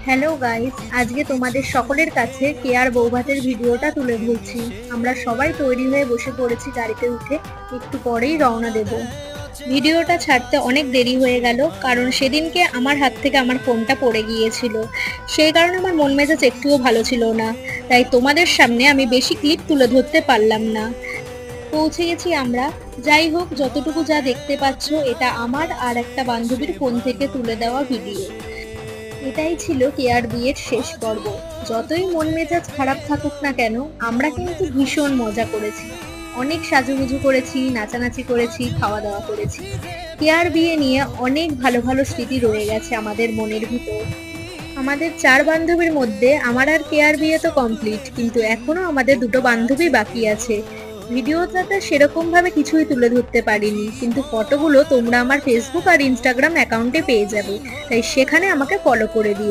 Hello guys, আজকে তোমাদের সকলের কাছে কেয়ার বৌভাতের ভিডিওটা তুলে ধরছি। আমরা সবাই তৈরি হয়ে বসে পড়েছি গাড়িতে উঠে, একটু পরেই রওনা দেব। ভিডিওটা ছাড়তে অনেক দেরি হয়ে গেল, কারণ সেদিনকে আমার হাত থেকে আমার ফোনটা পড়ে গিয়েছিল। সেই কারণে আমার মন মেজাজ একটুও ভালো ছিল না, তাই তোমাদের সামনে আমি বেশি ক্লিপ তুলে ধরতে পারলাম না। পৌঁছে গেছি আমরা। যাই হোক, যতটুকু যা দেখতে পাচ্ছ এটা আমার আর একটা বান্ধবীর ফোন থেকে তুলে দেওয়া ভিডিও। এটাই ছিল কেয়ার বিয়ের শেষ পর্ব। যতই মন মেজাজ খারাপ থাকুক না কেন, আমরা কিন্তু ভীষণ মজা করেছি। অনেক সাজুগুজু করেছি, নাচানাচি করেছি, খাওয়া দাওয়া করেছি। কেয়ার বিয়ে নিয়ে অনেক ভালো ভালো স্মৃতি রয়ে গেছে আমাদের মনের ভিতর। আমাদের 4 বান্ধবীর মধ্যে আমার আর কেয়ার বিয়ে তো কমপ্লিট, কিন্তু এখনো আমাদের দুটো বান্ধবী বাকি আছে। ভিডিওটাতে সেরকম ভাবে কিছুই তুলে ধরতে পারিনি, কিন্তু ফটোগুলো তোমরা আমার ফেসবুক আর ইনস্টাগ্রাম অ্যাকাউন্টে পেয়ে যাবে, তাই সেখানে আমাকে ফলো করে দিও।